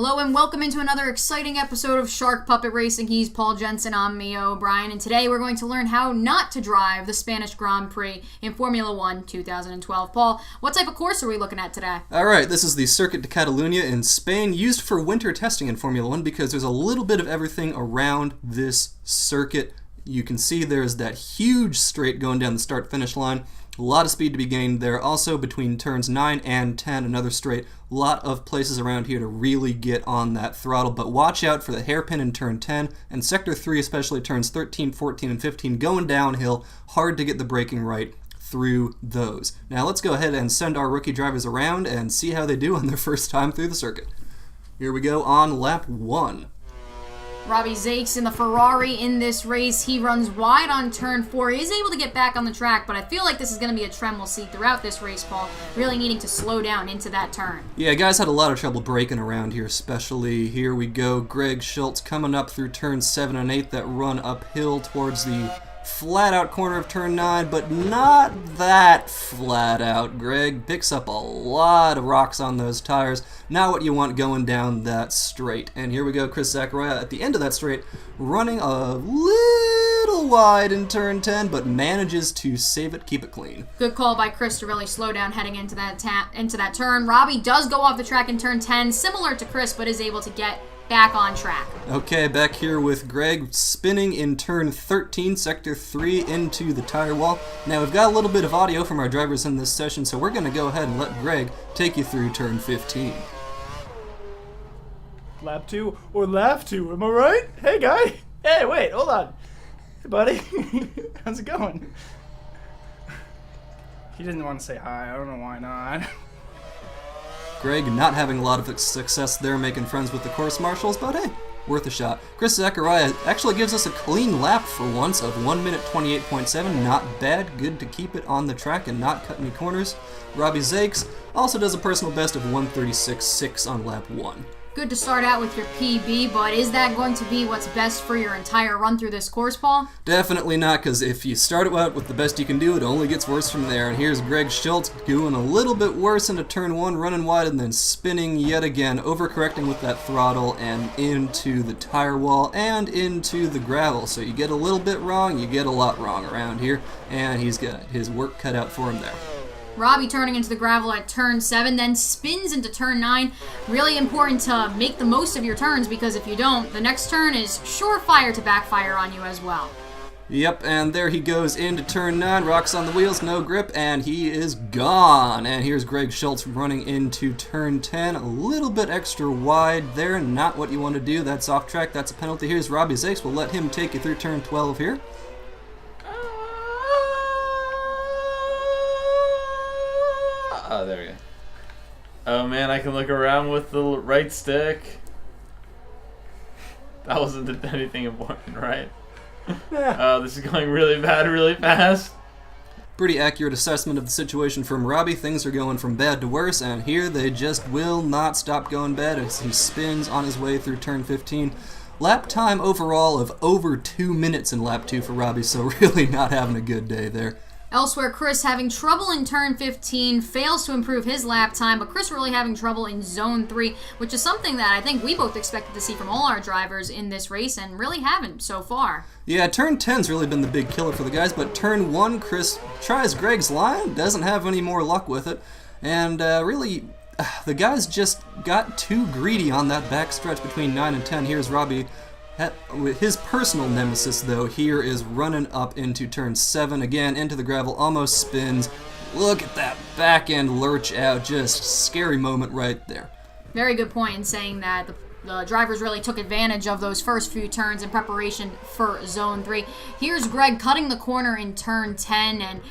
Hello and welcome into another exciting episode of Shark Puppet Racing. He's Paul Jensen, I'm Mia O'Brien, and today we're going to learn how not to drive the Spanish Grand Prix in Formula 1 2012. Paul, what type of course are we looking at today? Alright, this is the Circuit de Catalunya in Spain, used for winter testing in Formula 1 because there's a little bit of everything around this circuit. You can see there's that huge straight going down the start-finish line. A lot of speed to be gained there. Also, between turns 9 and 10, another straight. A lot of places around here to really get on that throttle, but watch out for the hairpin in turn 10, and Sector 3, especially turns 13, 14, and 15, going downhill. Hard to get the braking right through those. Now let's go ahead and send our rookie drivers around and see how they do on their first time through the circuit. Here we go on lap 1. Robbie Zakes in the Ferrari in this race. He runs wide on turn 4. He is able to get back on the track, but I feel like this is going to be a trend we'll see throughout this race, Paul, really needing to slow down into that turn. Yeah, guys had a lot of trouble braking around here, especially. Here we go, Greg Schultz coming up through turns 7 and 8 that run uphill towards the flat-out corner of turn 9, but not that flat-out. Greg picks up a lot of rocks on those tires. Not what you want going down that straight. And here we go, Chris Zachariah at the end of that straight, running a little wide in turn 10, but manages to save it, keep it clean. Good call by Chris to really slow down heading into that turn. Robbie does go off the track in turn 10, similar to Chris, but is able to get back on track. Okay, back here with Greg spinning in turn 13, sector 3 into the tire wall. Now we've got a little bit of audio from our drivers in this session, so we're going to go ahead and let Greg take you through turn 15. Lap 2 or lap 2, am I right? Hey guy! Hey, wait, hold on. Hey buddy, how's it going? He didn't want to say hi, I don't know why not. Greg not having a lot of success there making friends with the course marshals, but hey, worth a shot. Chris Zachariah actually gives us a clean lap for once of 1 minute 28.7. Not bad, good to keep it on the track and not cut any corners. Robbie Zakes also does a personal best of 136.6 on lap 1. Good to start out with your PB, but is that going to be what's best for your entire run through this course, Paul? Definitely not, because if you start it out with the best you can do, it only gets worse from there. And here's Greg Schultz doing a little bit worse into turn 1, running wide and then spinning yet again, overcorrecting with that throttle and into the tire wall and into the gravel. So you get a little bit wrong, you get a lot wrong around here, and he's got his work cut out for him there. Robbie turning into the gravel at turn 7, then spins into turn 9. Really important to make the most of your turns, because if you don't, the next turn is surefire to backfire on you as well. Yep, and there he goes into turn 9, rocks on the wheels, no grip, and he is gone. And here's Greg Schultz running into turn 10, a little bit extra wide there, not what you want to do, that's off track, that's a penalty. Here's Robbie Zakes, we'll let him take you through turn 12 here. Oh, there we go. Oh man, I can look around with the right stick. That wasn't anything important, right? Oh, this is going really bad, really fast. Pretty accurate assessment of the situation from Robbie. Things are going from bad to worse, and here they just will not stop going bad as he spins on his way through turn 15. Lap time overall of over 2 minutes in lap 2 for Robbie, so really not having a good day there. Elsewhere, Chris having trouble in turn 15, fails to improve his lap time, but Chris really having trouble in zone 3, which is something that I think we both expected to see from all our drivers in this race and really haven't so far. Yeah, turn 10's really been the big killer for the guys, but turn 1, Chris tries Greg's line, doesn't have any more luck with it, and really, the guys just got too greedy on that back stretch between 9 and 10. Here's Robbie. His personal nemesis, though, here is running up into turn 7 again, into the gravel, almost spins. Look at that back end lurch out, just scary moment right there. Very good point in saying that the drivers really took advantage of those first few turns in preparation for zone 3. Here's Greg cutting the corner in turn 10, and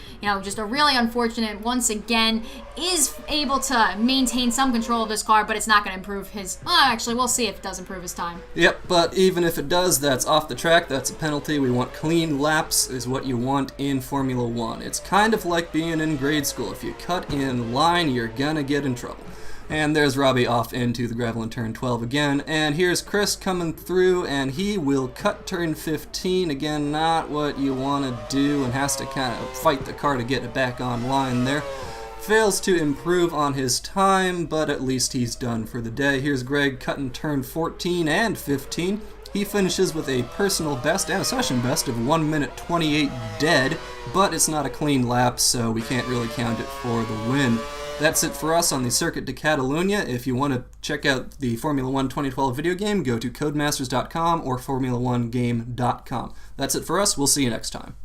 just a really unfortunate, once again, is able to maintain some control of his car, but it's not going to improve his, actually we'll see if it does improve his time. Yep, but even if it does, that's off the track, that's a penalty. We want clean laps is what you want in Formula 1. It's kind of like being in grade school. If you cut in line, you're gonna get in trouble. And there's Robbie off into the gravel in turn 12 again. And here's Chris coming through, and he will cut turn 15. Again, not what you want to do, and has to kind of fight the car to get it back online there. Fails to improve on his time, but at least he's done for the day. Here's Greg cutting turn 14 and 15. He finishes with a personal best and a session best of 1 minute 28 dead, but it's not a clean lap, so we can't really count it for the win. That's it for us on the Circuit de Catalunya. If you want to check out the Formula 1 2012 video game, go to codemasters.com or formula1game.com. That's it for us. We'll see you next time.